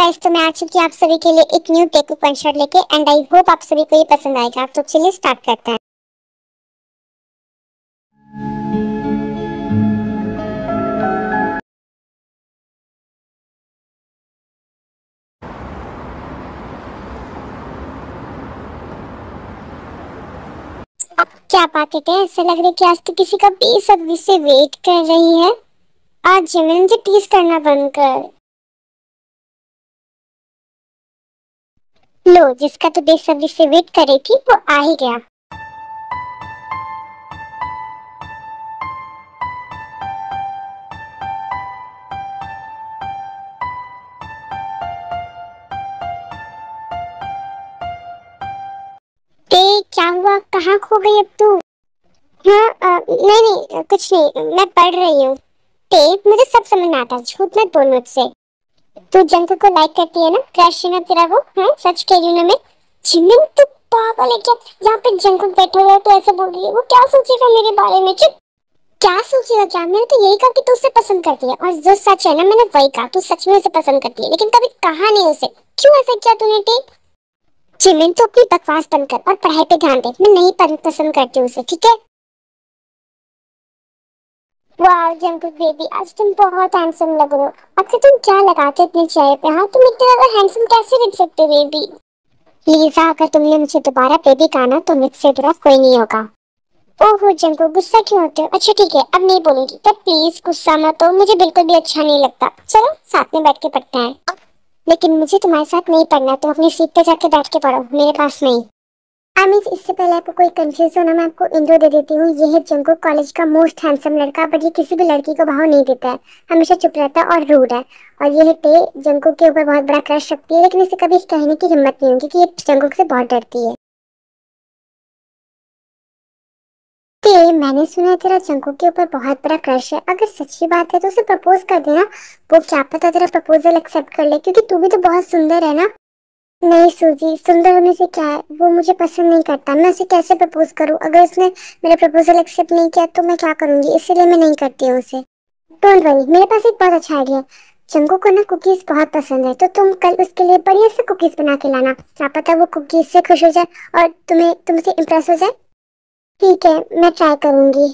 Guys, तो मैं आ चुकी हूँ आप सभी के लिए एक न्यू टेक वन शॉट लेके एंड आई होप आप सभी को ये पसंद आएगा। तो चलिए स्टार्ट करते हैं। अब क्या बात है, ऐसा लग रहा है कि आज तो किसी का बेसब्री से वेट कर रही है। आज जिमिन मुझे टीज करना बंद कर। लो, जिसका तो बेसब्री से वेट कर रही थी वो आ ही गया। ते क्या हुआ, कहाँ खो गई अब तू? हाँ नहीं नहीं कुछ नहीं, मैं पढ़ रही हूँ। ते मुझे सब समझ में आता, झूठ मत बोल मुझसे। तू जंक को लाइक करती है ना, क्रश है ना तेरा वो? है सच कह रही हूँ ना मैं। जिमिन तू पागल है क्या? यहाँ पे जंक बैठा हुआ है तो ऐसे बोल रही है, वो क्या सोचेगा मेरे बारे में? चुप। क्या सोचेगा क्या? मैंने तो यही कहा कि तू उसे पसंद करती है और जो सच है ना, मैंने वही कहा, तू सच में उसे पसंद करती है, लेकिन कभी कहा नहीं उसे। क्यों ऐसा किया तूने? टेक जिमिन तो अपनी बकवास बंद कर और पढ़ाई पे ध्यान दे। मैं नहीं पसंद करती हूँ उसे, ठीक है? वाह जंकुक बेबी, आज तुम बहुत हैंडसम लग रहे हो। अच्छा तुम क्या लगाते इतने चेहरे पे? हाँ तुम इतने ज्यादा हैंडसम कैसे दिख सकते हो बेबी? लीजा, अगर तुमने मुझे दोबारा बेबी कहा ना तो मुझसे बुरा कोई नहीं होगा। ओहो जंकुक, गुस्सा क्यों होते हो? अच्छा ठीक है, अब नहीं बोलूंगी, पर प्लीज गुस्सा मत हो, मुझे बिल्कुल भी अच्छा नहीं लगता। चलो साथ में बैठ के पढ़ते हैं। लेकिन मुझे तुम्हारे साथ नहीं पढ़ना, तुम अपनी सीट पे जाके बैठ के पढ़ो, मेरे पास नहीं। आमिर, इससे पहले आपको कोई कंफ्यूज हो ना, मैं आपको इंट्रो दे देती हूँ। ये है जंकुक कॉलेज का मोस्ट हैंडसम लड़का, बट ये किसी भी लड़की को भाव नहीं देता है, हमेशा चुप रहता है और रूड है। और ये है टे, जंकुक के ऊपर बहुत बड़ा क्रश रखती है, लेकिन इसे कभी कहने की हिम्मत नहीं होगी कि ये जंकुक से बहुत डरती है। ते, मैंने सुना है तेरा जंकुक के ऊपर बहुत बड़ा क्रश है। अगर सच्ची बात है तो उसे प्रपोज कर देना। वो क्या पता तेरा प्रपोजल एक्सेप्ट कर ले, क्योंकि तू भी तो बहुत सुंदर है ना। नहीं सूजी, सुंदर होने से क्या है, वो मुझे पसंद नहीं करता। मैं उसे कैसे प्रपोज करूं? अगर उसने मेरा प्रपोजल एक्सेप्ट नहीं किया तो मैं क्या करूंगी, इसलिए मैं नहीं करती हूँ उसे। डोंट वरी, मेरे पास एक बहुत अच्छा आइडिया है। चंगू को ना कुकीज बहुत पसंद है, तो तुम कल उसके लिए बढ़िया से कुकीज बना के लाना। क्या पता वो कुकीज से खुश हो जाए और तुमसे इम्प्रेस हो जाए। ठीक है, मैं ट्राई करूंगी।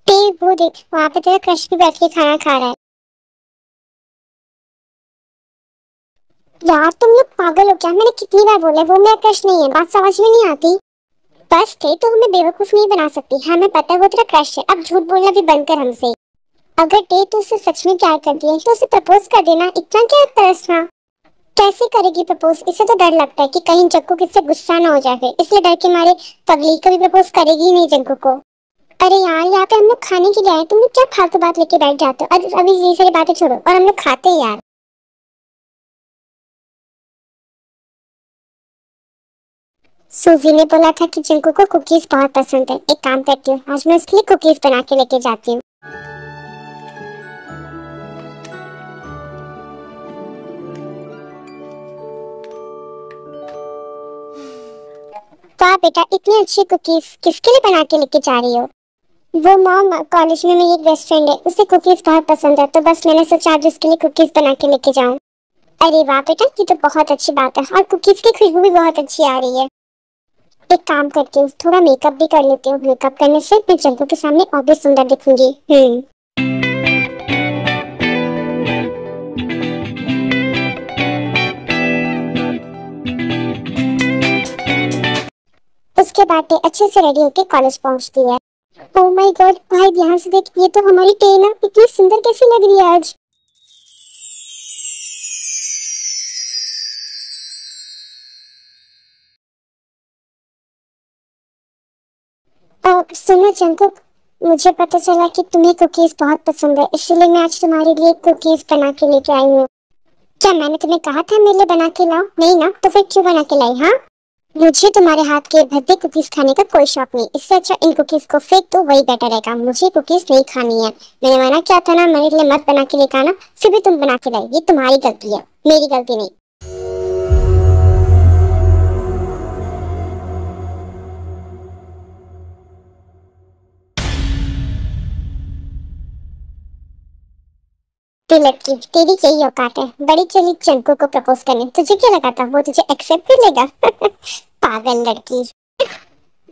ते, वो देख वहां पे तेरा क्रश भी बैठ के खाना खा रहा है। यार तुम लोग पागल हो क्या? मैंने कितनी बार बोला है, वो मेरा क्रश नहीं है, बात समझ में नहीं आती? बस थे तो हमें बेवकूफ नहीं बना सकती। हमें पता है वो तेरा क्रश है, अब झूठ बोलना भी बंद कर हमसे। अगर टे तो उससे सच में प्यार करती है तो उसे प्रपोज कर देना, इतना क्या तरसना। कैसे करेगी प्रपोज? इसे तो डर लगता है कि कहीं जग्गू किससे गुस्सा ना हो जाए, फिर इसलिए डर के मारे पगली कभी प्रपोज करेगी ही नहीं जग्गू को। अरे यार, यहाँ पे हम लोग खाने के लिए आए, तुम लोग क्या फालतू बात लेके बैठ जाते हो? अभी ये सारी बातें छोड़ो और हम लोग खाते हैं यार। सूजी ने बोला था कि जिनको को कुकीज बहुत पसंद है। एक काम करती हूँ, आज मैं उसके लिए कुकीज बना के लेके जाती हूँ। वाह बेटा, इतनी अच्छी कुकीज किसके लिए बना के लेके जा रही हो? वो मॉम, कॉलेज में मेरी एक बेस्ट फ्रेंड है, उसे कुकीज बहुत पसंद है, तो बस मैंने सोचा आज उसके लिए कुकीज बना के लेके जाऊँ। अरे वाह बेटा, ये तो बहुत अच्छी बात है, और कुकीज की खुशबू भी बहुत अच्छी आ रही है। एक काम करती हूँ, थोड़ा मेकअप भी कर लेती हूँ, मेकअप करने से मैं जग्गू के सामने और भी सुंदर दिखूंगी। उसके बाद टे अच्छे से रेडी होके कॉलेज पहुंचती है। ओह माय गॉड भाई, ध्यान से देख, ये तो हमारी टे ना, इतनी सुंदर कैसी लग रही है आज। सुनो जंकुक, मुझे पता चला कि तुम्हें कुकीज बहुत पसंद है, इसलिए मैं आज तुम्हारे लिए कुकीज बना के लेके आई हूँ। क्या मैंने तुम्हें कहा था मेरे लिए बना के लाओ? नहीं ना, तो फिर क्यों बना के लाई? हाँ, मुझे तुम्हारे हाथ के भद्दे कुकीज खाने का कोई शौक नहीं, इससे अच्छा इन कुकीज को फेंक दो, वही बेटर रहेगा। मुझे कुकीज नहीं खानी है, मैंने मना किया था ना मेरे लिए मत बना के लेकर आना, फिर भी तुम बना के लाई, ये तुम्हारी गलती है, मेरी गलती नहीं। तू लड़की, तेरी यही औकात है, बड़ी चली चंकू को प्रपोज करने। तुझे क्या लगा था वो तुझे एक्सेप्ट कर लेगा? पागल लड़की।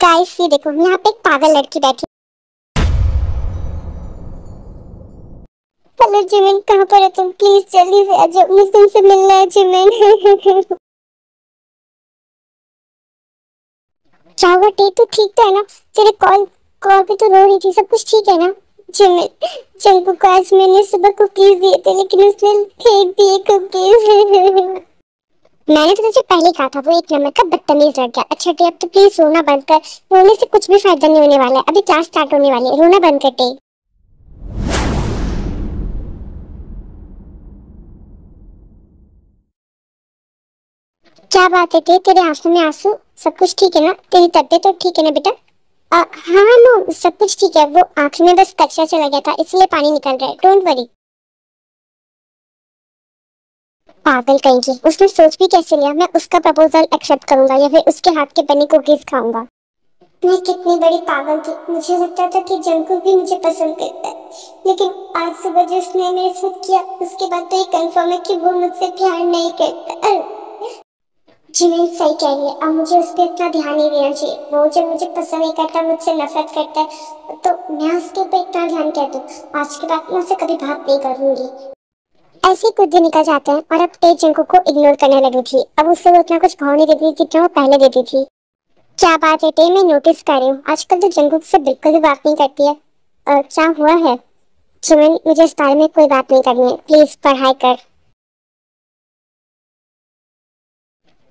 गाइस ये देखो, यहाँ पे एक पागल लड़की बैठी। हेलो जिमिन, कहाँ पर है तुम? प्लीज जल्दी से आ जाओ, मुझे तुमसे मिलना है जिमिन। क्या हुआ टे, तू ठीक तो है ना? तेरे कॉल कॉल पे तो रो रही थी, सब कुछ ठीक है ना? जिमिन, चंकू को आज मैंने सुबह कुकीज दिए थे लेकिन उसने फेंक दिए कुकीज। मैंने तो तुझे पहले कहा था वो एक नंबर का बदतमीज लड़का। अच्छा टे, अब तो प्लीज रोना बंद कर। रोने से कुछ भी फायदा नहीं होने वाला है, अभी क्लास स्टार्ट होने वाली है, रोना बंद कर टे। क्या बात है टे, तेरे आंखों में आंसू? सब कुछ ठीक है ना? तेरी तबीयत तो ठीक है ना बेटा? हाँ नो, सब कुछ ठीक है, वो आंख में बस कचरा चला गया था इसलिए पानी निकल रहा है, डोंट वरी। पागल कहीं की, उसने सोच भी कैसे लिया मैं उसका प्रपोजल एक्सेप्ट करूंगा या फिर उसके हाथ के बने कुकीज खाऊंगा? मैं कितनी बड़ी पागल थी, मुझे लगता था कि जंकुक भी मुझे पसंद करता है, लेकिन आज सुबह जो उसने मेरे साथ किया उसके बाद तो ये कंफर्म है कि वो मुझसे प्यार नहीं करता। जिमिन सही कह रही है, अब मुझे उस पर इतना ध्यान नहीं देना चाहिए। वो जब मुझे पसंद नहीं करता, मुझसे नफरत करता है, तो मैं उसके ऊपर इतना ध्यान क्या दूं? आज के बाद मैं उससे कभी बात नहीं करूंगी। ऐसे ही कुछ दिन निकल जाते हैं और अब तेज जंकुक को इग्नोर करने लगी थी। अब उससे वो इतना कुछ भाव नहीं देती जितना वो पहले देती थी। क्या बात है टे, मैं नोटिस कर रही हूँ आजकल तो जंकुक से बिल्कुल भी बात नहीं करती है। क्या हुआ है? जिमिन, मुझे इस बारे में कोई बात नहीं करनी है, प्लीज पढ़ाई कर।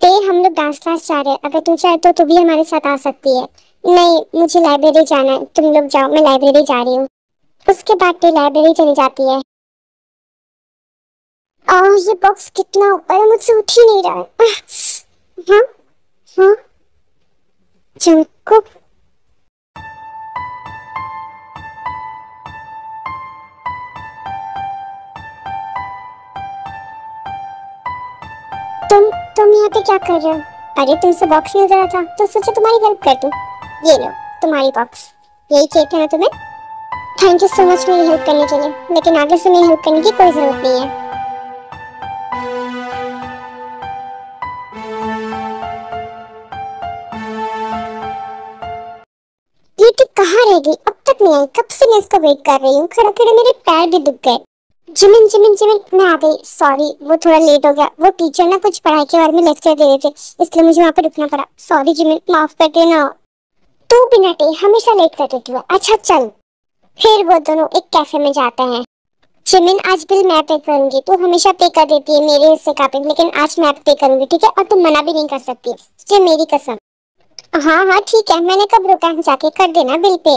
ते हम लोग डांस क्लास जा रहे हैं, अगर तू चाहे तो तू भी हमारे साथ आ सकती है। नहीं, मुझे लाइब्रेरी जाना है, तुम लोग जाओ, मैं लाइब्रेरी जा रही हूँ। उसके बाद ते लाइब्रेरी चली जाती है। ये बॉक्स कितना ऊपर है, मुझसे उठ ही नहीं रहा है। हाँ हाँ, जंकुक। तुम यहाँ पे क्या कर रहे हो? अरे तुमसे बॉक्स मिल रहा था तो सोचा तुम्हारी हेल्प कर दूं। ये लो तुम्हारी बॉक्स। यही चाहिए था ना तुम्हें? थैंक यू सो मच मेरी हेल्प करने के लिए, लेकिन आगे से मेरी हेल्प करने की कोई जरूरत नहीं है। ये तू कहाँ रह गई? अब तक नहीं आई, कब से मैं इसका वेट कर रही हूँ, खड़े खड़े मेरे पैर भी दुख गए। जिमिन जिमिन जिमिन, मैं आ गई। सॉरी वो थोड़ा लेट हो गया, वो टीचर ना कुछ पढ़ाई के बारे में लेक्चर दे रहे थे, इसलिए मुझे वहाँ पे रुकना पड़ा। सॉरी जिमिन, माफ कर देना। तू बिना टे हमेशा लेट कर देती है। अच्छा चल। फिर वो दोनों एक कैफे में जाते हैं। जिमिन, आज बिल मैं पे करूंगी, तू हमेशा पे कर देती है मेरे हिस्से का बिल, लेकिन आज मैं पे करूंगी, ठीक है? और तुम मना भी नहीं कर सकती, ये मेरी कसम। हाँ हाँ ठीक है, मैंने कब रोका है, जाके कर देना बिल पे।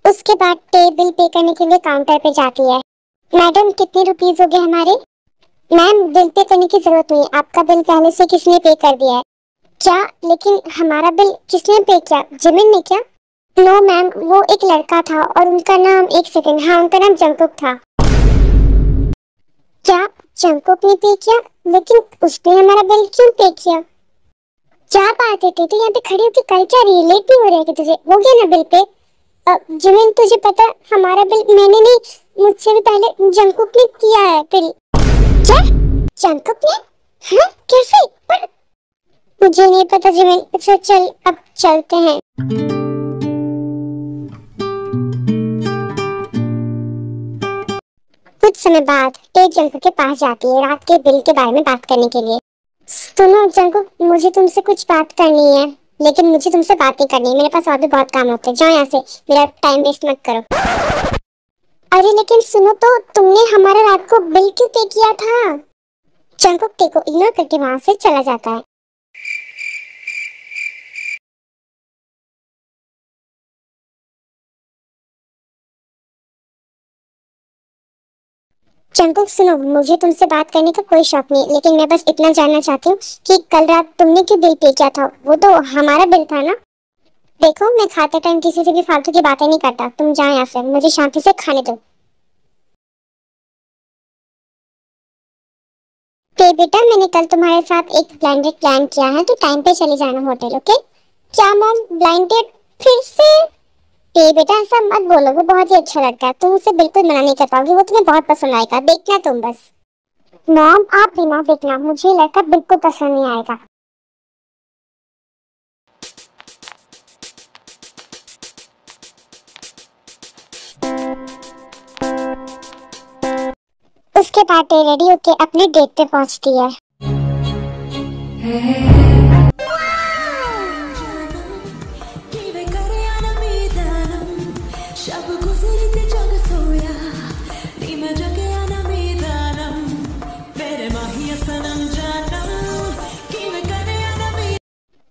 उसके बाद पे बिल पे करने के लिए काउंटर पे जाती है। मैडम कितने रुपीस हो गए हमारे? मैम बिल पे करने की जरूरत नहीं है, आपका बिल पहले से किसने पे कर दिया है। क्या? लेकिन हमारा बिल किसने पे किया, जिमिन ने क्या? नो मैम, वो एक लड़का था और उनका नाम, एक सेकंड, हाँ उनका नाम जंकुक था। क्या? जंकुक ने पे किया? लेकिन उसने हमारा बिल क्यों पे किया? क्या बात है टीटू, यहाँ पे खड़ी होकर कर क्या रही है? लेट भी हो रहा है कि तुझे? हो गया ना बिल पे? जिमिन तुझे पता हमारा बिल मैंने नहीं, मुझसे भी पहले जंकुक ने किया है बिल। क्या? जंकुक ने? हाँ कैसे? पर मुझे नहीं पता जिमिन। अच्छा चल अब चलते हैं। कुछ समय बाद एक जंकुक के पास जाती है रात के बिल के बारे में बात करने के लिए। सुनो जंकुक, मुझे तुमसे कुछ बात करनी है, लेकिन मुझे तुमसे बात नहीं करनी है, मेरे पास और भी बहुत काम होते हैं, जाओ यहाँ से, मेरा टाइम वेस्ट मत करो। अरे लेकिन सुनो तो, तुमने हमारा रात को बिल क्यों पे किया था? जंकुक टे को इग्नोर करके वहां से चला जाता है। जंकुक सुनो, मुझे तुमसे बात करने का कोई शौक नहीं, लेकिन मैं बस इतना जानना चाहती हूँ कि कल रात तुमने क्यों बिल पे किया था? वो तो हमारा बिल था ना। देखो मैं खाते टाइम किसी से भी फालतू की बातें नहीं करता, तुम जाओ यहाँ से, मुझे शांति से खाने दो। तो बेटा मैंने कल तुम्हारे साथ एक ब्लाइंड प्लान किया है, तो टाइम पे चले जाना होटल, ओके? क्या मैम, ब्लाइंड डेट फिर से? बेटा ऐसा मत बोलो, वो बहुत ही अच्छा लगता है, तुम उसे बिल्कुल मना नहीं कर पाओगे, वो तुम्हें बहुत पसंद आएगा, देखना तुम बस। मॉम आप भी ना देखना, मुझे लड़का बिल्कुल पसंद नहीं आएगा। उसके बाद रेडी होके अपने डेट पे पहुंचती है।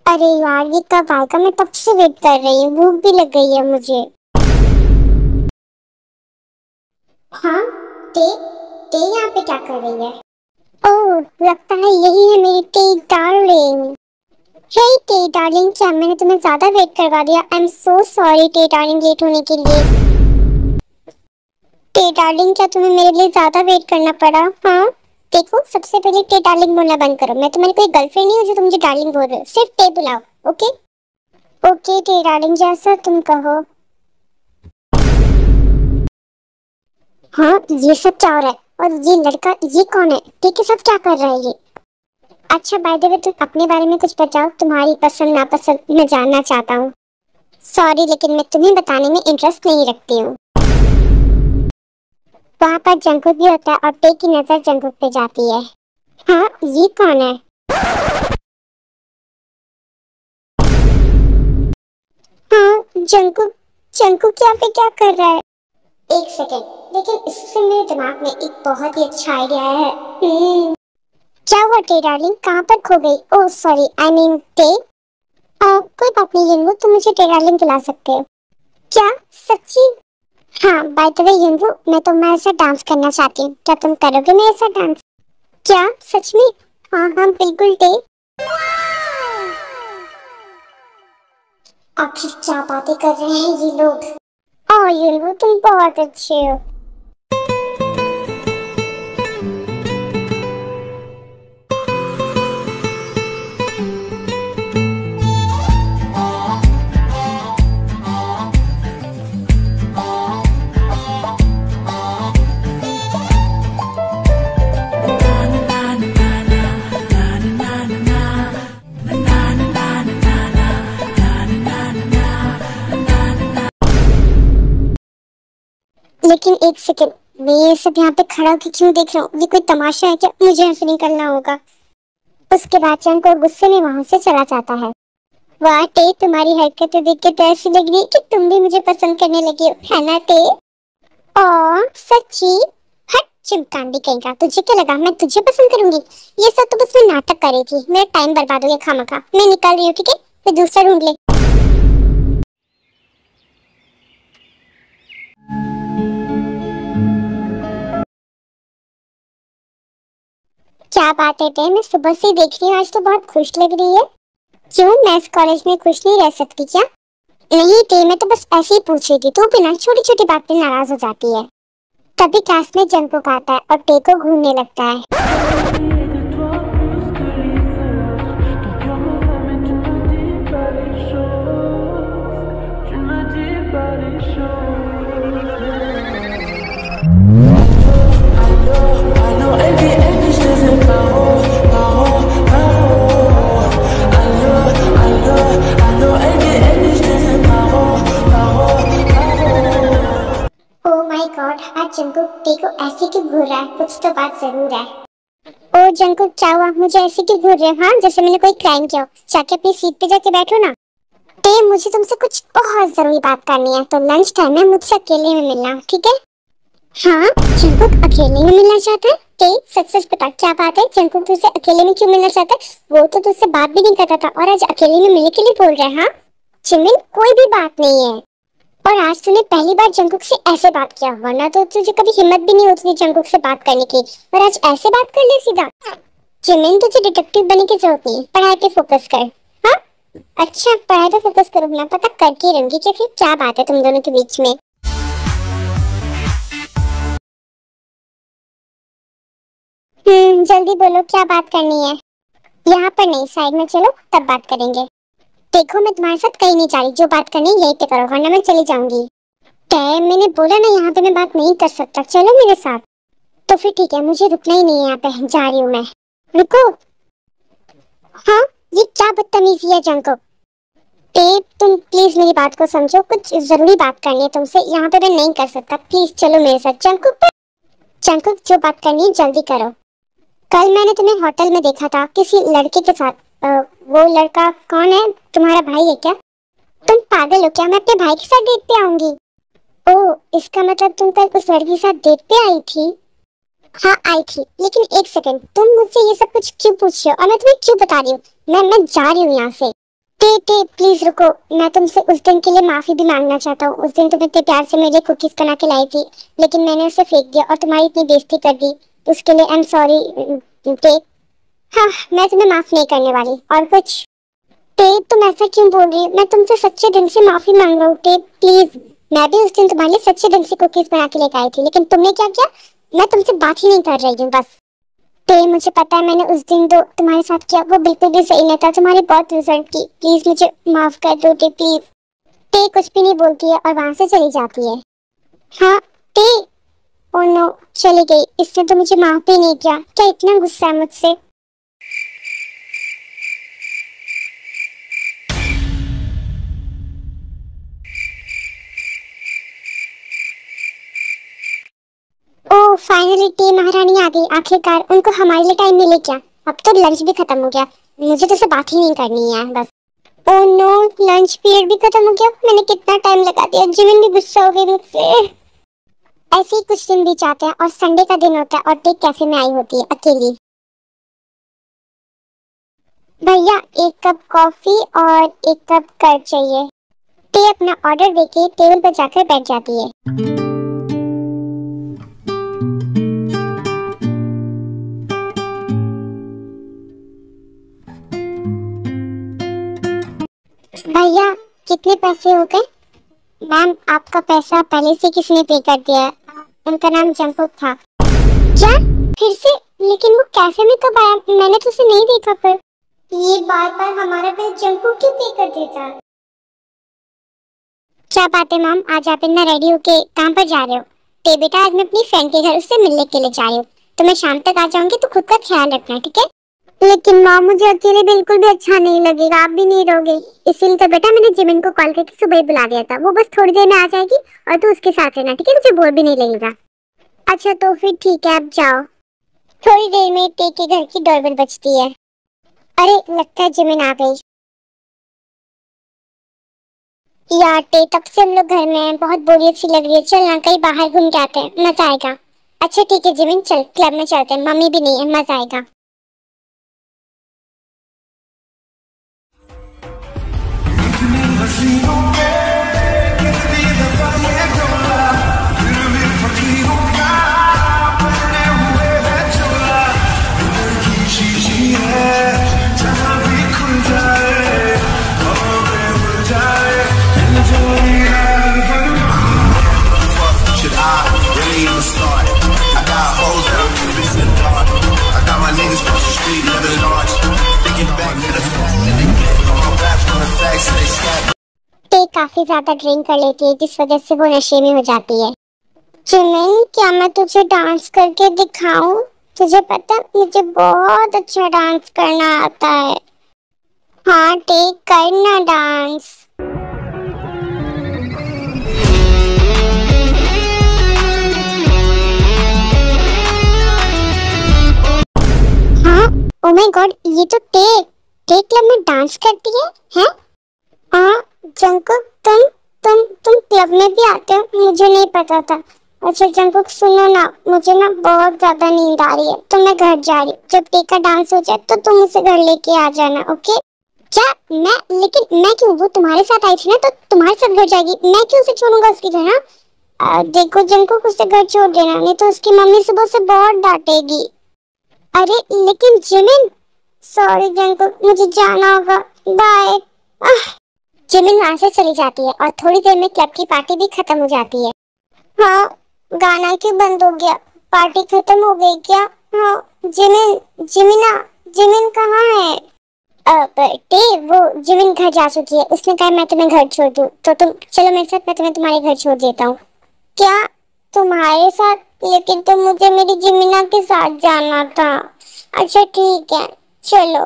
अरे यार ये कब आएगा, मैं तब से वेट कर रही हूँ, भूख भी लग गई है मुझे। हाँ टे टे यहाँ पे क्या कर रही है? ओह लगता है यही है मेरी टे डार्लिंग। हे टे डार्लिंग, क्या मैंने तुम्हें ज्यादा वेट करवा दिया? आई एम सो सॉरी टे डार्लिंग लेट होने के लिए। टे डार्लिंग क्या तुम्हें मेरे लिए ज्यादा वेट करना पड़ा? हाँ देखो, सबसे पहले टे डार्लिंग बोलना बंद करो, मैं तुम्हारी कोई गर्लफ्रेंड नहीं हूँ जो तुम मुझे डार्लिंग बोल रहे हो, सिर्फ टे बुलाओ। ओके ओके टे डार्लिंग, जैसा तुम कहो। हाँ ये सब क्या हो रहा है? और ये लड़का ये कौन है? टे के साथ क्या कर रहा है ये? अच्छा बाय द वे तुम अपने बारे में कुछ बताओ, तुम्हारी पसंद नापसंद मैं जानना चाहता हूँ। सॉरी लेकिन मैं तुम्हें बताने में इंटरेस्ट नहीं रखती हूँ। वहाँ पर जंकुक भी होता है और टे की नजर जंकुक पे जाती है। हाँ ये कौन है? हाँ जंकुक, जंकुक यहाँ पे क्या कर रहा है? एक सेकेंड, लेकिन इससे मेरे दिमाग में एक बहुत ही अच्छा आइडिया है। क्या हुआ टे डार्लिंग, कहाँ पर खो गई? ओह सॉरी आई मीन टे। कोई बात नहीं यंगू, तुम मुझे टे डार्लिंग बुला सकते हो। क्या सच्ची? हाँ बाय द वे यंगू, मैं तुम्हारे साथ डांस करना चाहती हूँ, क्या तुम करोगे मेरे साथ डांस? क्या सच में? हाँ हाँ बिल्कुल टे। आखिर क्या बातें कर रहे हैं ये लोग? ओह यंगू तुम बहुत अच्छे हो। लेकिन एक सेकेंड, मैं ये सब यहाँ पे खड़ा होकर क्यों देख रहा हूँ? ये कोई तमाशा है क्या? मुझे ऐसे नहीं करना होगा। उसके बाद चैन को गुस्से में वहां से चला जाता है। वाह टे, तुम्हारी हरकतें देख के तो ऐसी लग रही है कि तुम भी मुझे पसंद करने लगे हो, है ना टे? ओ सच्ची? हट चिमकांडी कहीं का, तुझे क्या लगा मैं तुझे पसंद करूंगी? ये सब तो बस मैं नाटक कर रही थी, मेरा टाइम बर्बाद हो गया खामखा, मैं निकल रही हूँ ठीक है, फिर दूसरा ढूंढ ले। क्या बात है टे, मैं सुबह से ही देख रही हूँ, आज तो बहुत खुश लग रही है। क्यों मैं इस कॉलेज में खुश नहीं रह सकती क्या? नहीं टे, मैं तो बस ऐसे ही पूछ रही थी, तू बिना छोटी छोटी बात पे नाराज हो जाती है। तभी क्लास में जंकुक आता है और टे को घूरने लगता है। ओह माय गॉड, आज जंकुक टे को ऐसे क्यों घूर रहा है? कुछ तो बात जरूर है। ओ जंकुक क्या हुआ, मुझे ऐसे क्यों घूर रहे हो? हाँ जैसे मैंने कोई क्राइम किया हो, जाके अपनी सीट पे जाके बैठो ना। टे मुझे तुमसे कुछ बहुत जरूरी बात करनी है, तो लंच टाइम में मुझसे अकेले में मिलना ठीक है? हाँ जंकुक अकेले में मिलना चाहता है? टे सच सच बता क्या बात है, जंकुक तुझसे अकेले में क्यों मिलना चाहता है? वो तो तुझसे बात भी नहीं करता था और आज अकेले में मिलने के लिए बोल रहा है? हाँ जिमिन कोई भी बात नहीं है, और आज तूने पहली बार जंकुक से ऐसे बात किया, वरना तो तुझे कभी हिम्मत भी नहीं होती जंकुक से बात करने की, और आज ऐसे बात कर ले सीधा। जिमिन तुझे डिटेक्टिव बनने की जरूरत नहीं है, पढ़ाई पे फोकस कर। हाँ अच्छा पढ़ाई पे फोकस करूँ ना, पता करके रहूंगी कि फिर क्या बात है तुम दोनों के बीच में। जल्दी बोलो क्या बात करनी है? यहाँ पर नहीं, साइड में चलो तब बात करेंगे। देखो मैं तुम्हारे साथ कहीं नहीं जा रही, जो बात करनी है यही पे करो वरना मैं चली जाऊंगी। क्या मैंने बोला ना यहाँ पे मैं बात नहीं कर सकता, चलो मेरे साथ। तो फिर ठीक है, मुझे रुकना ही नहीं है, यहाँ पे जा रही हूँ मैं। रुको। हाँ, ये क्या बदतमीजी है जंको। तुम प्लीज मेरी बात को समझो, कुछ जरूरी बात करनी है तुमसे, यहाँ पे मैं नहीं कर सकता, प्लीज चलो मेरे साथ। जंकुक जंकुक जो बात करनी है जल्दी करो। कल मैंने तुम्हें होटल में देखा था किसी लड़के के साथ। वो लड़का कौन है? तुम्हारा भाई है क्या? तुम पागल हो क्या? मैं अपने भाई के साथ डेट पे आऊंगी? ओह, इसका मतलब तुम कल उस लड़की के साथ डेट पे आई थी? हाँ आई थी, लेकिन एक सेकंड, तुम मुझसे ये सब कुछ क्यों पूछ रहे हो और मैं तुम्हें क्यों बता रही हूँ? मैं जा रही हूँ यहाँ से। टे प्लीज रुको, मैं तुमसे उस दिन के लिए माफी भी मांगना चाहता हूँ। उस दिन तुम इतने प्यार से मेरे कुकीज बना के लाई थी, लेकिन मैंने उसे फेंक दिया और तुम्हारी इतनी बेइज्जती कर दी, तो उसके लिए आई एम सॉरी टे। हाँ, मैं तुम्हें माफ नहीं करने वाली। और कुछ? टे तुम ऐसा क्यों बोल रही हो? मैं तुमसे सच्चे दिल से माफी मांग रहा हूँ टे, प्लीज। मैं भी उस दिन तुम्हारे लिए सच्चे दिल से कुकीज बना के लेकर आई थी, लेकिन तुमने क्या किया? मैं तुमसे बात ही नहीं कर रही हूँ बस। ते मुझे पता है मैंने उस दिन जो तुम्हारे साथ किया वो बिल्कुल भी सही नहीं था, तुम्हारी बहुत रिजल्ट की, प्लीज मुझे माफ कर दो ते प्लीज। ते कुछ भी नहीं बोलती है और वहां से चली जाती है। हाँ ते। ओ नो, चली गई। इसने तो मुझे माफ भी नहीं किया, क्या इतना गुस्सा है मुझसे। ओ फाइनली टी महारानी आ गई आखिरकार। उनको हमारे लिए टाइम मिले क्या? अब तो लंच भी खत्म हो गया, मुझे तो से बात ही नहीं करनी है बस। ओह नो, लंच पीरियड भी खत्म हो गया। मैंने कितना टाइम लगा दिया, जिमिन भी गुस्सा हो गई मुझसे। ऐसे ही कुछ दिन भी जाते हैं और संडे का दिन होता है और टेक कैफे में आई होती है अकेली। भैया एक कप कॉफी और एक कप कर्ड चाहिए। टे अपना ऑर्डर देके टेबल पर जाकर बैठ जाती है। भैया कितने पैसे हो गए? मैम आपका पैसा पहले से किसने पे कर दिया है? उनका नाम जंकुक था। क्या? फिर से? लेकिन वो कैफे में कब आया? मैंने तो उसे नहीं देखा। फिर ये बार बार हमारा बिल जंकुक क्यों पे कर देता है? क्या बात है मैम, आज आप इतना रेडी होके कहाँ पर जा रहे हो? ते बेटा आज मैं अपनी फ्रेंड के घर उससे मिलने के लिए जा रही हूँ, तो मैं शाम तक आ जाऊंगी, तो खुद का ख्याल रखना ठीक है? लेकिन माँ मुझे अकेले बिल्कुल भी अच्छा नहीं लगेगा, आप भी नहीं रहोगे। इसीलिए तो बेटा मैंने जिमिन को कॉल करके सुबह ही बुला दिया था, वो बस थोड़ी देर में आ जाएगी और तू उसके साथ रहना ठीक है? तुझे बोर भी नहीं लगेगा। अच्छा तो फिर ठीक है, आप जाओ। थोड़ी देर में टे के घर की डोरबेल बजती है। अरे लगता है जिमिन आ गई। यार टे तब से हम लोग घर में हैं, बहुत बोरियत सी लग रही है, चल ना कहीं बाहर घूम के आते हैं, मजा आएगा। अच्छा ठीक है जिमिन, चल क्लब में चलते हैं, मम्मी भी नहीं है, मजा आएगा। ते काफी ज्यादा ड्रिंक कर लेती है, जिस वजह से वो नशे में हो जाती है। जिमिन क्या मैं तुझे डांस करके दिखाऊं? तुझे पता है मुझे बहुत अच्छा डांस करना आता है। हाँ टेक करना डांस। हाँ ओ माय गॉड, ये तो टेक टेक क्लब में डांस करती है हैं? हाँ जंकुक, तुम क्लब में भी आते हो? मुझे नहीं पता था। अच्छा जंकुक सुनो ना, मुझे ना बहुत ज्यादा नींद आ रही है, तो मैं घर जा रही हूँ। जब टेक का डांस हो जाए तो तुम उसे घर लेके आ जाना, ओके? क्या? मैं? लेकिन मैं क्यों? वो तुम्हारे साथ आई थी ना, तो तुम्हारे साथ घर जाएगी, मैं क्यों उसे छोड़ूंगा उसकी घर? हाँ देखो जंकुक उसे घर छोड़ देना, नहीं तो उसकी मम्मी सुबह से बहुत डांटेगी। अरे लेकिन जिमिन। सॉरी जंकुक, मुझे जाना होगा, बाय। जिमिन वहां से चली जाती है और थोड़ी देर में क्लब की पार्टी भी खत्म हो जाती है। हाँ, गाना क्यों बंद हो गया? पार्टी खत्म हो गई क्या? हाँ जिमिन, जिमिना, जिमिन कहाँ है? ते वो जिमिन घर जा चुकी है, उसने कहा मैं तुम्हें घर छोड़ दूं, तो तुम चलो मेरे साथ, मैं तुम्हें तुम्हारे घर छोड़ देता हूँ। क्या तुम्हारे साथ? लेकिन तो मुझे मेरी जिमिना के साथ जाना था। अच्छा ठीक है चलो।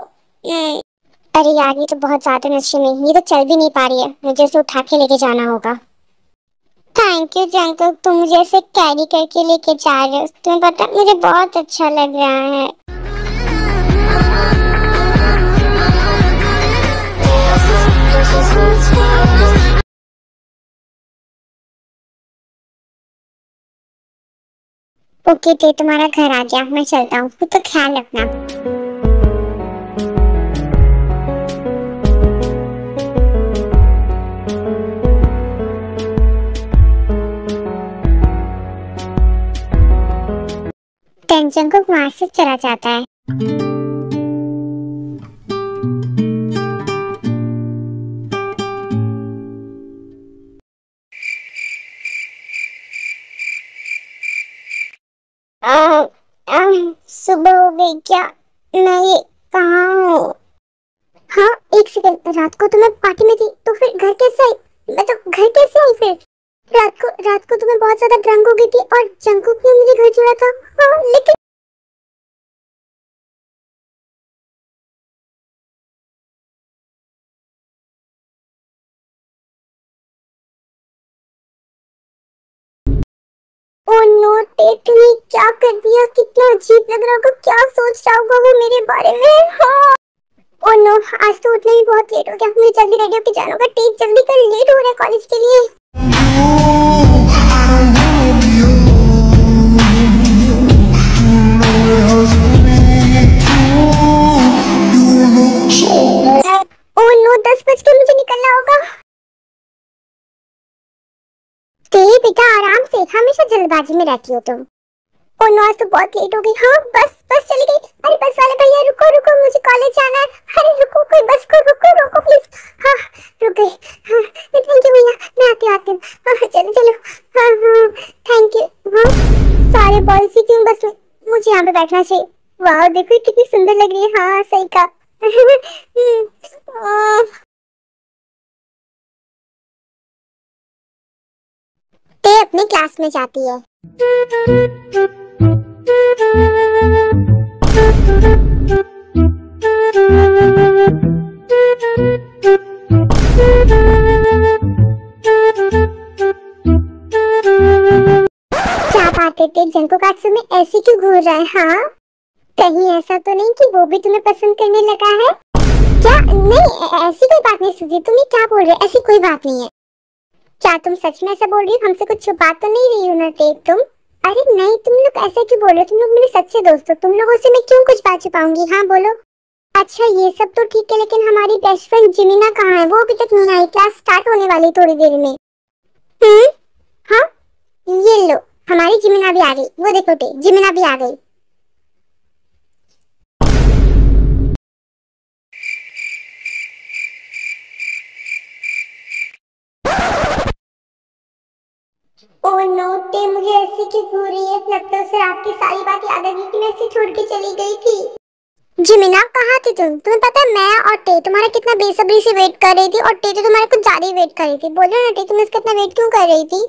अरे यार ये तो बहुत ज्यादा नशे में, ये तो चल भी नहीं पा रही है, मुझे इसे उठा के लेके जाना होगा। थैंक यू जंकुक, तुम मुझे ऐसे कैरी करके लेके जा रहे हो, तुम्हें पता है मुझे बहुत अच्छा लग रहा है। ओके ते तुम्हारा घर आ गया, मैं चलता हूँ, तो ख्याल रखना। टेंशन को वहां से चला जाता है। सुबह हो गई क्या? मैं ये कहाँ हूँ? हाँ एक सेकंड, रात को तुम्हें पार्टी में थी तो फिर घर कैसे आई? मैं तो घर कैसे आई फिर? रात को तुम्हें बहुत ज्यादा ड्रंक हो गई थी और जंकुक ने मुझे घर छोड़ा था। हाँ लेकिन ओ नो ते, तूने क्या कर दिया? कितना अजीब लग रहा होगा, क्या सोच रहा होगा वो मेरे बारे में। हाँ ओ नो, आज तो उठने में बहुत लेट हो गया, मुझे जल्दी रेडी होके जाना होगा। टेक जल्दी कर, लेट हो रहा है कॉलेज के लिए। ओ नो 10 बज के मुझे निकलना होगा। ते बेटा आराम से, हमेशा जल्दबाजी में रहती हो तुम। ओ नो आज तो बहुत लेट हो गई। हाँ बस बस चली गई। अरे बस वाले भैया रुको रुको, मुझे कॉलेज जाना है। अरे रुको, कोई बस को रुको रोको प्लीज। हाँ रुक गई। हाँ थैंक यू भैया, मैं आती हूँ। हाँ चलो चलो। हाँ हाँ थैंक यू। हाँ सारे बॉयज ही क्यों बस में, मुझे यहाँ पे बैठना चाहिए। वाह देखो कितनी सुंदर लग रही है। हाँ सही कहा। ते अपने क्लास में जाती है। क्या बात है ते, जंकुक आज में ऐसी क्यों घूर रहा है? हाँ कहीं ऐसा तो नहीं कि वो भी तुम्हें पसंद करने लगा है? क्या नहीं, ऐसी कोई बात नहीं सूजी, तुम ये क्या बोल रहे हो? ऐसी कोई बात नहीं है। क्या तुम सच में ऐसा बोल रही हो? हमसे कुछ छुपा तो नहीं रही हो ना टेक तुम? अरे नहीं, तुम लोग ऐसा क्यों बोल रहे हो? तुम लोग मेरे सच्चे दोस्त हो, तुम लोगों से मैं क्यों कुछ बात छुपाऊंगी? हाँ बोलो। अच्छा ये सब तो ठीक है, लेकिन हमारी बेस्ट फ्रेंड जिमिना कहाँ है? वो अभी तक नहीं आई, क्लास स्टार्ट होने वाली थोड़ी देर में। हम्म। हाँ ये लो, हमारी जिमिना भी आ गई, वो देखो टे जिमिना भी आ गई। ओह नो ते, मुझे ऐसी क्यों हो रही है? लगता है उसे रात की सारी बात याद आ गई कि मैं ऐसे छोड़ के चली गई थी। जिमिना कहाँ थी तुम? तुम्हें पता है मैं और टे तुम्हारा कितना बेसब्री से वेट कर रही थी, और टे तो तुम्हारा कुछ ज्यादा ही वेट कर रही थी। बोलो ना टे, तुम इसका इतना वेट क्यों कर रही थी?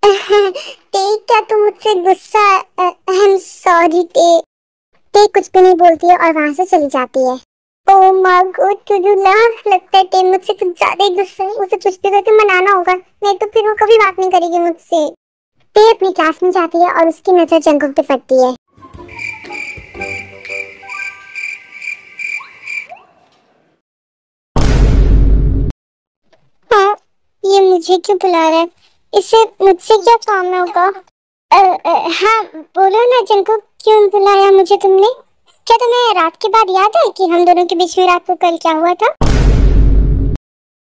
ते क्या तुम मुझसे गुस्सा? आई एम सॉरी टे। ते कुछ भी नहीं बोलती है और वहां से चली जाती है। ओ माय गॉड चुजुला, लगता है टे मुझसे कुछ ज्यादा ही गुस्सा है, उसे कुछ भी करके मनाना होगा, नहीं तो फिर वो कभी बात नहीं करेगी मुझसे। ते अपनी क्लास में जाती है और उसकी नजर जंकुक पे पड़ती है। हाँ ये मुझे क्यों बुला रहा है? इससे मुझसे क्या काम होगा? हाँ बोलो ना जंकुक, क्यों बुलाया मुझे तुमने? क्या तुम्हें रात के बाद याद है कि हम दोनों के बीच में रात को कल क्या हुआ था?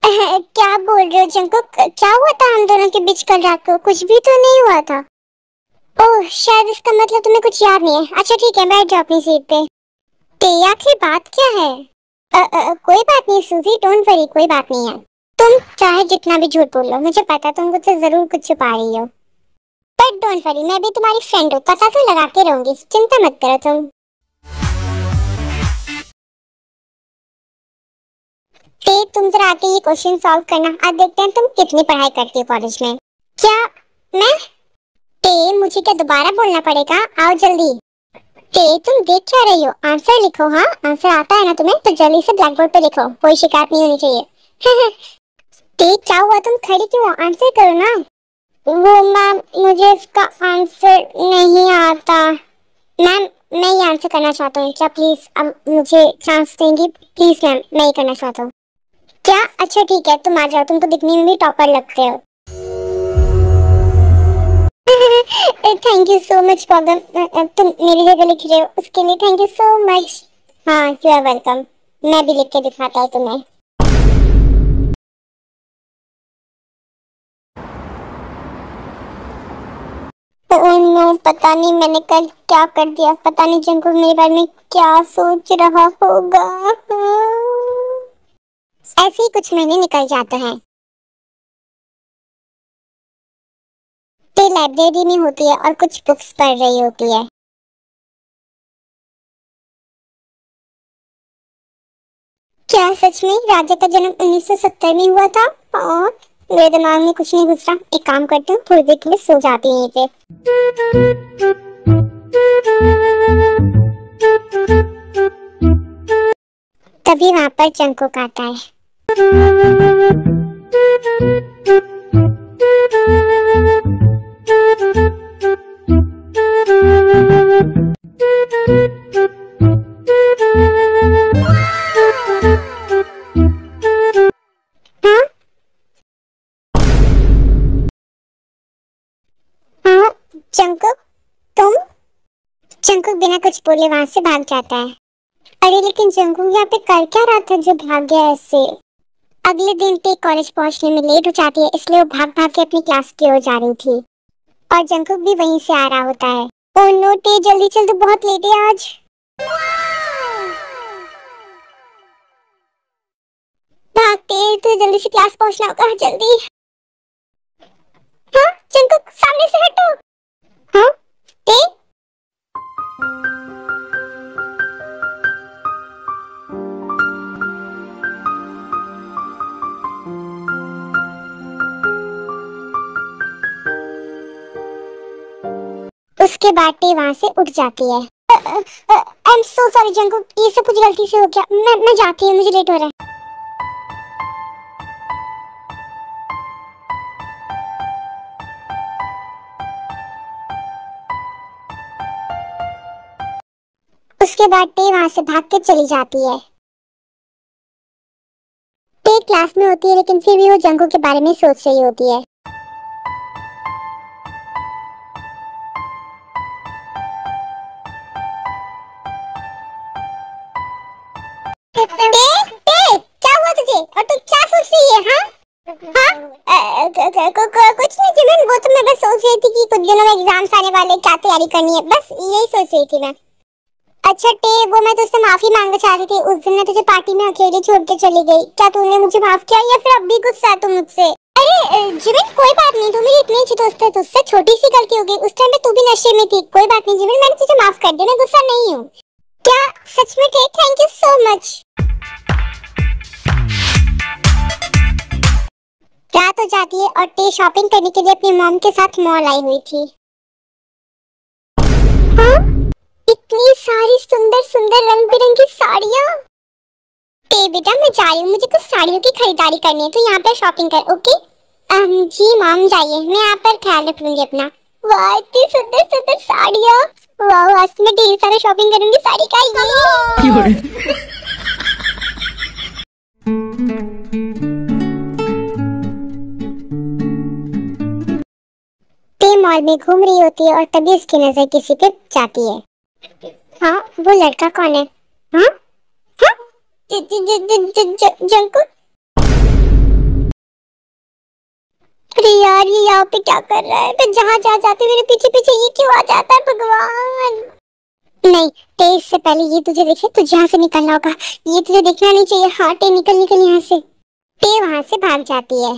क्या बोल रहे हो जंकुक? क्या हुआ था हम दोनों के बीच कल रात को? कुछ भी तो नहीं हुआ था। ओह शायद इसका मतलब तुम्हें कुछ याद नहीं है। अच्छा ठीक है, बैठ जाओ अपनी सीट पे। ते आखिर बात क्या है? कोई बात नहीं सूजी, डोंट वरी, कोई बात नहीं है। तुम चाहे जितना भी झूठ बोल लो, मुझे पता तुम मुझसे जरूर कुछ छुपा रही हो, बट डोंट वरी, मैं भी तुम्हारी फ्रेंड हूँ, पता तो लगा के रहूंगी, चिंता मत करो तुम। ते तुम जरा आके ये क्वेश्चन सॉल्व करना। आज देखते हैं तुम कितनी पढ़ाई करती हो कॉलेज में। क्या? मैं? ते मुझे क्या दोबारा बोलना पड़ेगा? आओ जल्दी। ते तुम देख क्या रही हो? आंसर लिखो। हाँ, आंसर आता है ना तुम्हें तो जल्दी से ब्लैक बोर्ड पे लिखो, कोई शिकायत नहीं होनी चाहिए। ते क्या हुआ, तुम खड़ी क्यों हो? आंसर करो ना। वो मैम, मुझे इसका आंसर नहीं आता। मैम, मैं ये आंसर करना चाहता हूँ, क्या प्लीज अब मुझे चांस देंगी? प्लीज मैम, मैं ये करना चाहता हूँ। क्या? अच्छा ठीक है, तुम आ जाओ, तुम तो दिखने में भी टॉपर लगते हो। Thank you so much for the, तुम मेरी जगह लिख रहे हो उसके लिए थैंक यू सो मच। हाँ, यू आर वेलकम। मैं भी लिख के दिखाता हूँ तुम्हें। ओह नो, पता नहीं मैंने कल क्या कर दिया। पता नहीं जंकुक मेरे बारे में क्या सोच रहा होगा। ऐसे ही कुछ महीने निकल जाते हैं। ते लाइब्रेरी में होती है और कुछ बुक्स पढ़ रही होती है। क्या सच में राजा का जन्म 1970 में हुआ था? और मेरे दिमाग में कुछ नहीं घुस रहा। एक काम करती हूँ, थोड़ी देर के लिए सो जाती हूँ यहीं पे। तभी वहां पर जंकुक आता है। हाँ हाँ, जंकुक तुम? जंकुक बिना कुछ बोले वहां से भाग जाता है। अरे लेकिन जंकुक यहाँ पे कर क्या रहा था जो भाग गया ऐसे? अगले दिन ते कॉलेज पहुंचने में लेट हो जाती है, इसलिए वो भाग भाग के अपनी क्लास की ओर जा रही थी और जंकुक भी वहीं से आ रहा होता है। ओह नो ते, जल्दी चल, तू बहुत लेट है आज। भागते, तू जल्दी से क्लास पहुंचना होगा, जल्दी। हाँ जंकुक, सामने से हटो। हाँ ते, उसके बाद टे वहां से उठ जाती है। I am so sorry Jungkook, ये सब कुछ गलती से हो गया। मैं जाती हूँ, मुझे लेट हो रहा है। उसके बाद टे वहां से भाग के चली जाती है। टे क्लास में होती है लेकिन फिर भी वो जंकुक के बारे में सोच रही होती है। टे टे, क्या हुआ तुझे और तू क्या सोच रही है? हाँ हाँ, कुछ नहीं जिमिन, वो तो मैं बस सोच रही थी कि कुछ दिनों में एग्जाम्स आने वाले, क्या तैयारी करनी है, बस यही सोच रही थी मैं। अच्छा टे, वो मैं तुझसे माफी मांगना चाह रही थी। उस दिन मैं तुझे पार्टी में अकेले छोड़ के चली गई, क्या तूने मुझे माफ किया या फिर अब भी गुस्सा है तुम मुझसे? अरे जिमिन कोई बात नहीं, तू मेरी इतनी अच्छी दोस्त है, तुझसे छोटी सी गलती हो गई। उस टाइम पे तू भी नशे में थी, कोई बात नहीं जिमिन, मैंने तुझे माफ कर दिया, मैं गुस्सा नहीं हूँ। क्या सच में टे? Thank you so much. रात हो जाती है और टे शॉपिंग करने के लिए अपनी मॉम के साथ मॉल आई हुई थी। हाँ, इतनी सारी सुंदर सुंदर रंग बिरंगी साड़ियाँ। टे बेटा मैं जा रही हूँ, मुझे कुछ साड़ियों की खरीदारी करनी है, तो यहाँ पर शॉपिंग कर। ओके जी मॉम, जाइए, मैं यहाँ पर ख्याल रखूंगी अपना। वाह इतनी सुंदर सुंदर साड़ियाँ। वाह, आज तो मैं ढेर सारा शॉपिंग करूंगी साड़ी का। ये ते मॉल में घूम रही होती है और तभी उसकी नजर किसी पे जाती है। हाँ, वो लड़का कौन है? हाँ हाँ, जंकुक। अरे यार, ये यहाँ पे क्या कर रहा है? मैं जहाँ जा जाती मेरे पीछे पीछे ये क्यों आ जाता है भगवान? नहीं ते, इससे पहले ये तुझे देखे तुझे यहाँ से निकलना होगा। ये तुझे देखना नहीं चाहिए। हाँ ते, निकल निकल यहाँ से। ते वहां से भाग जाती है।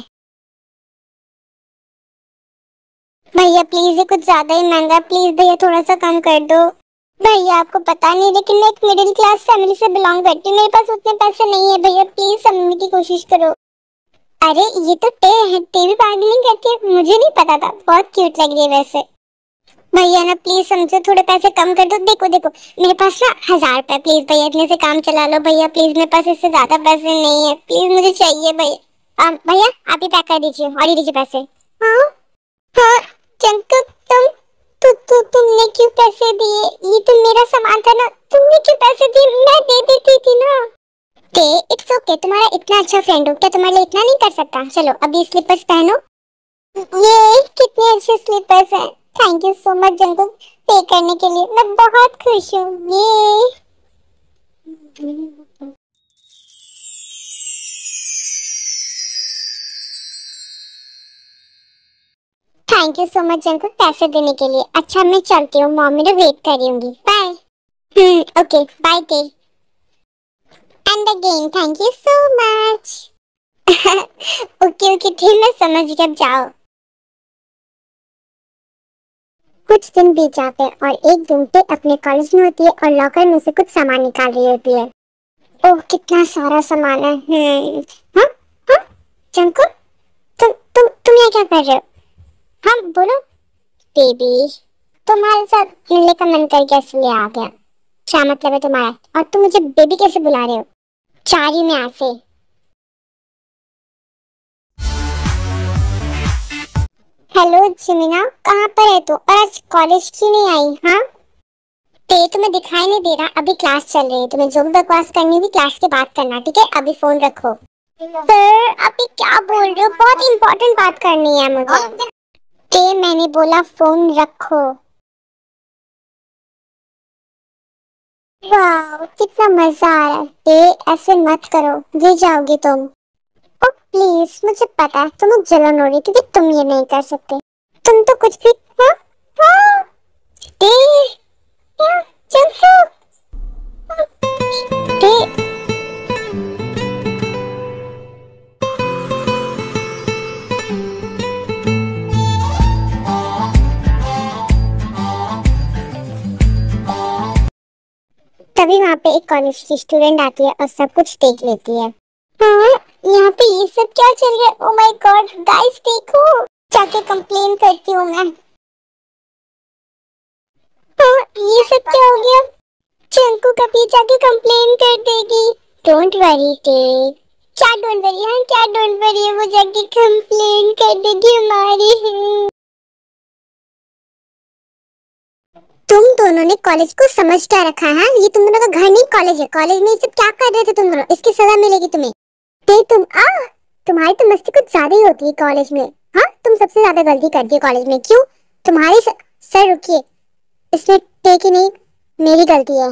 भैया प्लीज, ये कुछ ज्यादा ही महंगा है, प्लीज भैया थोड़ा सा कम कर दो। भैया आपको पता नहीं, लेकिन मैं एक मिडिल क्लास फैमिली से बिलोंग करती हूँ, मेरे पास उतने पैसे नहीं है भैया, प्लीज समझने की कोशिश करो। अरे ये तो टे है, टे भी बार्गेनिंग करती है, मुझे नहीं पता था, बहुत क्यूट लग रही है वैसे। भैया ना प्लीज समझो, थोड़े पैसे कम कर दो। देखो देखो मेरे पास ना 1000 रुपए, प्लीज भैया इतने से काम चला लो भैया, प्लीज मेरे पास इससे ज्यादा पैसे नहीं है, प्लीज मुझे चाहिए भैया। भैया आप ही पैक कर दीजिए और ये दीजिए पैसे। हाँ हाँ जंकु तुमने क्यों पैसे दिए? ये तो मेरा सामान था ना, तुमने क्यों पैसे दिए? मैं दे देती थी ना। ते इट्स ओके, तुम्हारा इतना अच्छा फ्रेंड हो, क्या तुम्हारे लिए इतना नहीं कर सकता? चलो अभी स्लीपर्स पहनो। ये कितने अच्छे स्लीपर्स हैं, thank you so much Jungkook पे करने के लिए, मैं बहुत खुश हूँ। ये thank you so much Jungkook पैसे देने के लिए। अच्छा मैं चलती हूँ, मॉम मेरे वेट कर रही होंगी, बाय। ओके बाय टे, and again thank you so much. Okay okay ठीक, मैं समझ गई, अब जाओ। कुछ दिन बीत जाते हैं और एक दिन पे अपने कॉलेज में होती है और लॉकर में से कुछ सामान निकाल रही होती है। ओह कितना सारा सामान है। हाँ हाँ जंको, तुम यहाँ क्या कर रहे हो? हाँ बोलो। बेबी तुम्हारे साथ मिलने का मन कर कैसे ले आ गया? क्या मतलब है तुम्हारा? और तुम मुझे बेबी कैसे बुला रहे हो? चारी में ऐसे। हेलो जिमिना, कहाँ पर है तू? और आज कॉलेज क्यों नहीं आई? हाँ ते तुम्हें दिखाई नहीं दे रहा? अभी क्लास चल रही है, तुम्हें जो भी बकवास करनी होगी क्लास के बाद करना, ठीक है? अभी फोन रखो। सर अभी क्या बोल रहे हो? बहुत इंपॉर्टेंट बात करनी है मुझे। ते मैंने बोला फोन रखो। वाह कितना मजा आ रहा है। ते ऐसे मत करो, गिर जाओगी तुम। ओ प्लीज, मुझे पता है तुम्हें जलन हो रही है क्योंकि तुम ये नहीं कर सकते, तुम तो कुछ भी। हाँ हाँ ते चलो ते। तभी वहाँ पे एक कॉलेज की स्टूडेंट आती है और सब कुछ देख लेती है। हाँ यहाँ पे ये सब क्या चल रहा है? ओ माय गॉड गाइस देखो, जाके कंप्लेन करती हूँ मैं। हाँ ये सब क्या हो गया? चंकू कभी जाके कंप्लेन कर देगी। डोंट वरी टे। क्या डोंट वरी? हाँ क्या डोंट वरी है, वो जाके कंप्लेन कर देगी हमारी। तुम दोनों ने कॉलेज को समझ क्या रखा है? ये तुम दोनों का घर नहीं कॉलेज है, कॉलेज में ये सब क्या कर रहे थे तुम दोनों? इसकी सजा मिलेगी तुम्हें। ते तुम तुम्हारी तो मस्ती कुछ ज्यादा ही होती है कॉलेज में। हाँ तुम सबसे ज्यादा गलती करती है कॉलेज में, क्यों? तुम्हारी सर रुकिए, इसमें टे की नहीं मेरी गलती है।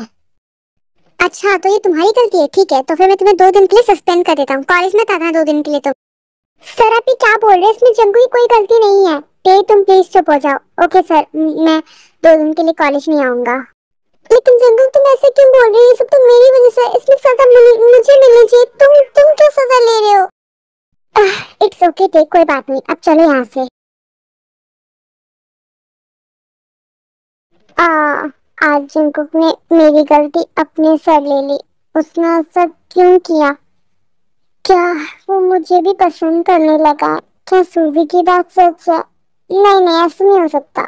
अच्छा तो ये तुम्हारी गलती है, ठीक है तो फिर मैं तुम्हें 2 दिन के लिए सस्पेंड कर देता हूँ, कॉलेज में था 2 दिन के लिए। तो सर आप ये क्या बोल रहे हैं? इसमें जंगू की कोई गलती नहीं है। ते तुम प्लीज चुप हो जाओ। ओके सर मैं 2 दिन के लिए कॉलेज नहीं आऊंगा। लेकिन जंगल तुम ऐसे क्यों बोल रही हो? ये सब तो मेरी वजह से, इसमें सजा मुझे मिलनी चाहिए, तुम क्यों सजा ले रहे हो? इट्स ओके टे, कोई बात नहीं, अब चलो यहाँ से। आ, आज जंकुक ने मेरी गलती अपने सर ले ली। उसने ऐसा क्यों किया? क्या वो मुझे भी पसंद करने लगा? क्या सूजी की बात सच है? नहीं नहीं ऐसा नहीं हो सकता।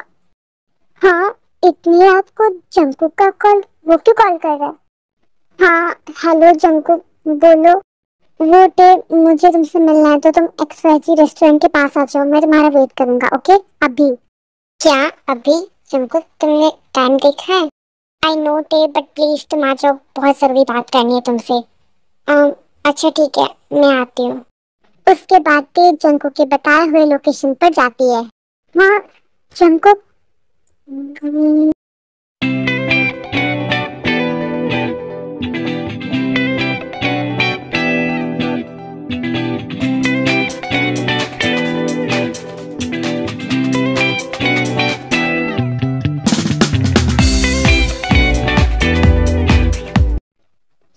हाँ इतनी रात को जंकुक का कॉल, वो क्यों कॉल कर रहा है? हाँ हेलो जंकुक बोलो। वो टे मुझे तुमसे मिलना है तो तुम एक्सवाईजी रेस्टोरेंट के पास आ जाओ, मैं तुम्हारा वेट करूंगा। ओके अभी। क्या अभी? तुमको तुमने टाइम देखा है? आई नो टे बट प्लीज तुम आ जाओ, बहुत जरूरी बात करनी है तुमसे। अच्छा ठीक है मैं आती हूँ। उसके बाद टे जंको के बताए हुए लोकेशन पर जाती है। हाँ जंको।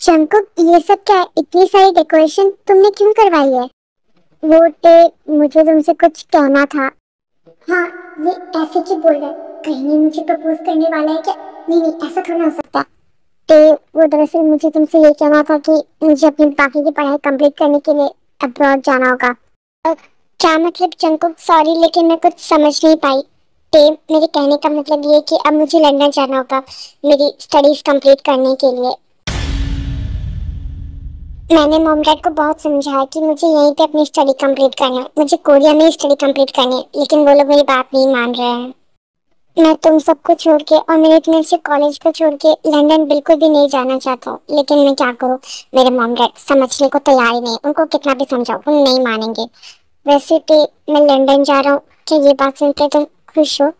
जंकुक ये सब क्या है? इतनी सारी डेकोरेशन तुमने क्यों करवाई है? वो टे मुझे तुमसे कुछ कहना था। हाँ ये ऐसे क्यों बोल रहा है? कहीं ये मुझे प्रपोज करने वाला है क्या? नहीं नहीं, ऐसा थोड़ा हो सकता। तो वो दरअसल मुझे तुमसे ये कहना था कि मुझे अपनी बाकी की पढ़ाई कंप्लीट करने के लिए अब्रॉड जाना होगा। अ, क्या मतलब जंकुक? सॉरी लेकिन मैं कुछ समझ नहीं पाई। तो मेरे कहने का मतलब ये है कि अब मुझे लंदन जाना होगा मेरी स्टडीज कंप्लीट करने के लिए। मैंने मॉम डैड को बहुत समझाया कि मुझे यहीं पे अपनी स्टडी कंप्लीट करना है, मुझे कोरिया में ही स्टडी कंप्लीट करनी है, लेकिन वो लोग मेरी बात नहीं मान रहे हैं। मैं तुम सबको छोड़ के और मेरे इतने अच्छे कॉलेज को छोड़ के लंदन बिल्कुल भी नहीं जाना चाहता हूँ, लेकिन मैं क्या करूँ? मेरे मॉम डैड समझने को तैयार ही नहीं, उनको कितना भी समझाओ वो नहीं मानेंगे। वैसे तो मैं लंदन जा रहा हूँ, क्या ये बात सुनकर तुम खुश हो?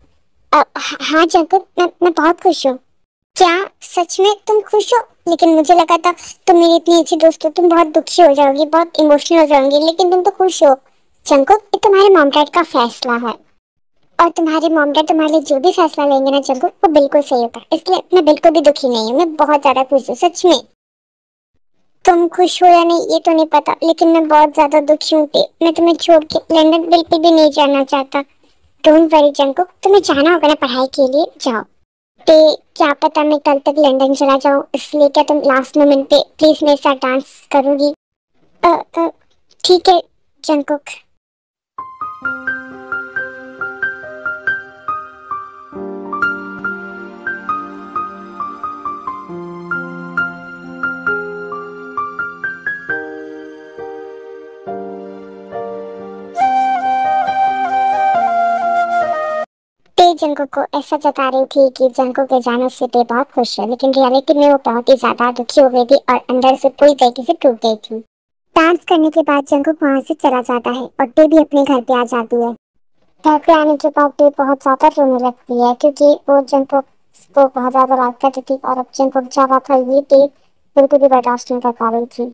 हाँ जगत, मैं बहुत खुश हूँ। क्या सच में तुम खुश हो? लेकिन मुझे लगा था तुम मेरी इतनी अच्छी दोस्त हो, तुम बहुत दुखी हो जाओगी, बहुत इमोशनल हो जाओगी, लेकिन तुम तो खुश हो। जंकुक, ये तुम्हारे मॉम डैड का फैसला है और तुम्हारे मॉम डैड तुम्हारे लिए जो भी फैसला लेंगे ना जंकुक, वो बिल्कुल सही होगा, इसलिए मैं बिल्कुल भी दुखी नहीं हूँ, मैं बहुत ज्यादा खुश हूँ सच में। तुम खुश हो या नहीं ये तो नहीं पता, लेकिन मैं बहुत ज्यादा दुखी हूँ कि मैं तुम्हें छोड़ के लंदन बिल्कुल भी नहीं जाना चाहता। डोंट वरी जंकुक, तुम्हें जाना होगा ना पढ़ाई के लिए, जाओ। ते क्या पता मैं कल तक लंदन चला जाऊं, इसलिए क्या तुम लास्ट मोमेंट पे प्लीज मेरे साथ डांस करोगी? अ, अ, ठीक है जंकुक। ते जंकुक को ऐसा जता रही थी कि जंकुक के जाने से ते बहुत खुश है, लेकिन रियलिटी में वो बहुत ही ज्यादा दुखी हो गई थी और अंदर से पूरी तरीके से टूट गई थी। डांस करने के बाद जंकुक वहां से चला जाता है और ते भी अपने घर पे आ जाती है। घर पे आने के बाद ते बहुत ज्यादा रोने लगती है क्योंकि वो जंकुक को बहुत ज्यादा लाइक करती थी और अब जंकुक जा रहा था ये ते बिल्कुल भी बर्दाश्त नहीं कर पा रही थी।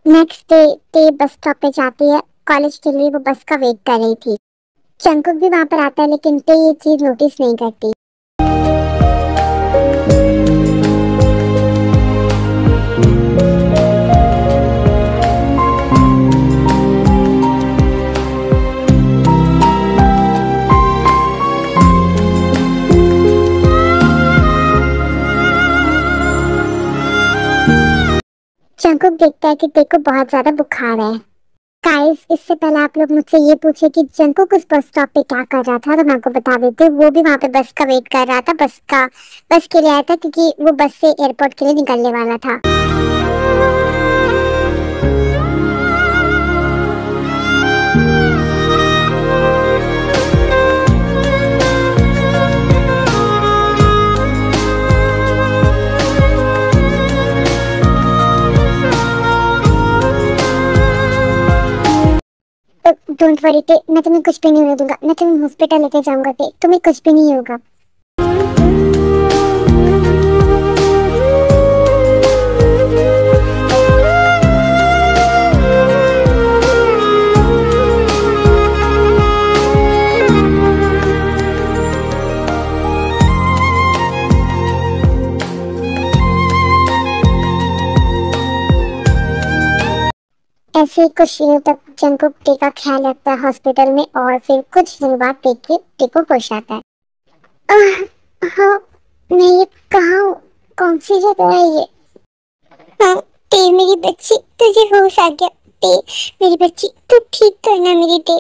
नेक्स्ट डे ते बस स्टॉप पे जाती है, कॉलेज के लिए वो बस का वेट कर रही थी। जंकुक भी वहां पर आता है लेकिन ते ये चीज नोटिस नहीं करती। जंकुक देखता है कि ते को बहुत ज्यादा बुखार है। गाइस, इससे पहले आप लोग मुझसे ये पूछे कि जंकुक उस बस स्टॉप पे क्या कर रहा था, तो मैं आपको बता देती हूँ वो भी वहां पे बस का वेट कर रहा था। बस के लिए आया था क्योंकि वो बस से एयरपोर्ट के लिए निकलने वाला था। डोंट वरी ते, मैं तुम्हें कुछ भी नहीं होने दूंगा, मैं तुम्हें हॉस्पिटल लेके जाऊंगा ते, तुम्हें कुछ भी नहीं होगा। ऐसे ही कुछ दिनों तक जंकुक टे का ख्याल रखता है हॉस्पिटल में और फिर कुछ दिन बाद टे को होश आता है। हाँ, मैं ये कहाँ हूँ? कौन सी जगह है ये? हाँ, ते मेरी बच्ची, तुझे होश आ गया? ते मेरी बच्ची, तू ठीक तो है ना मेरी ते?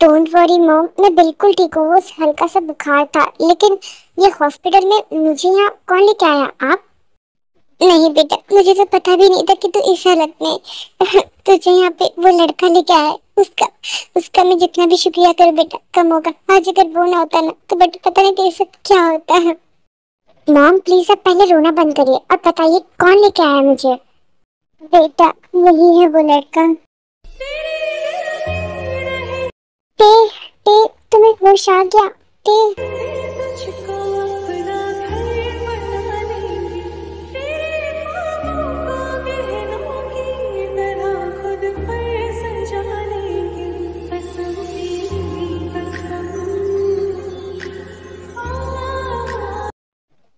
डोंट वरी मॉम, मैं बिल्कुल ठीक हूँ, बस हल्का सा बुखार था, लेकिन ये हॉस्पिटल में मुझे यहाँ कौन लेके आया, आप? नहीं बेटा, मुझे तो पता भी नहीं था कि तू इस हालत में है। तुझे यहाँ पे वो लड़का लेके आया है, उसका उसका मैं जितना भी शुक्रिया करूँ बेटा कम होगा। आज अगर वो ना होता ना तो बेटा पता नहीं तेरे साथ क्या होता है। मॉम प्लीज आप पहले रोना बंद करिए और बताइए कौन लेके आया मुझे। बेटा यही है वो लड़का। ते ते तुम्हें होश आ गया? ते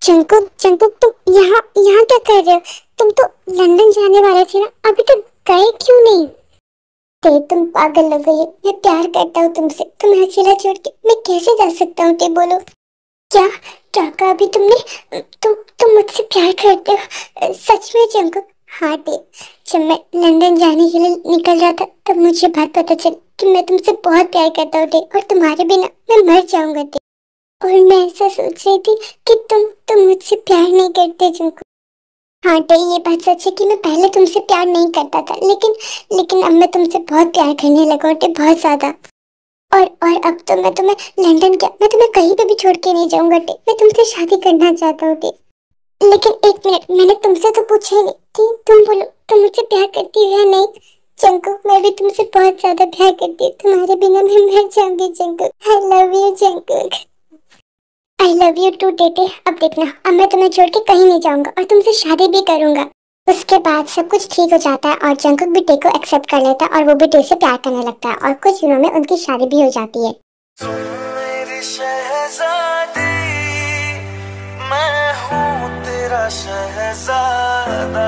जंकुक जंकुक तुम यहाँ यहाँ क्या कर रहे हो? तुम तो लंदन जाने वाले थे ना, अभी तक गए क्यों नहीं? ते तुम पागल हो गई हो। मैं प्यार करता हूँ तुमसे, तुम्हें अकेला छोड़ के मैं कैसे जा सकता हूँ? ते बोलो। क्या क्या कहा अभी तुमने? तुम मुझसे प्यार करते हो सच में जंकुक? हाँ ते, जब मैं लंदन जाने के लिए निकल रहा था तब मुझे बात पता चली कि मैं तुमसे बहुत प्यार करता हूँ ते, और तुम्हारे बिना मैं मर जाऊंगा ते। और मैं ऐसा सोच रही थी कि तुम मुझसे प्यार नहीं करते जंकुक। हाँ ते, ये बात सच है कि मैं पहले तुमसे प्यार नहीं करता था, लेकिन लेकिन अब मैं तुमसे बहुत प्यार करने लगा हूँ ते, बहुत ज्यादा। और अब तो मैं तुम्हें लंदन क्या, मैं तुम्हें कहीं पे भी छोड़ के नहीं जाऊंगा टे, मैं तुमसे शादी करना चाहता हूँ टे। लेकिन एक मिनट, मैंने तुमसे तो पूछा ही नहीं कि तुम बोलो तुम मुझसे प्यार करती हो या नहीं। जंकुक मैं भी तुमसे बहुत ज्यादा प्यार करती हूँ, तुम्हारे बिना मैं मर जाऊंगी Jungkook. I love you Jungkook. I love you too Taetae. अब देखना, अब मैं तुम्हें छोड़ के कहीं नहीं जाऊंगा और तुमसे शादी भी करूंगा। उसके बाद सब कुछ ठीक हो जाता है और जंकुक भी टे को एक्सेप्ट कर लेता है और वो भी टे से प्यार करने लगता है और कुछ दिनों में उनकी शादी भी हो जाती है। तुम मेरी शहजादी, मैं हूँ तेरा शहजादा।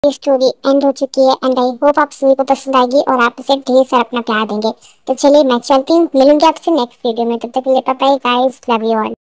की स्टोरी एंड हो चुकी है एंड आई होप आप सभी को पसंद आएगी और आप इसे ढेर सारा अपना प्यार देंगे। तो चलिए मैं चलती हूँ, मिलूंगी आपसे नेक्स्ट वीडियो में। तब तक के लिए bye bye guys, love you all.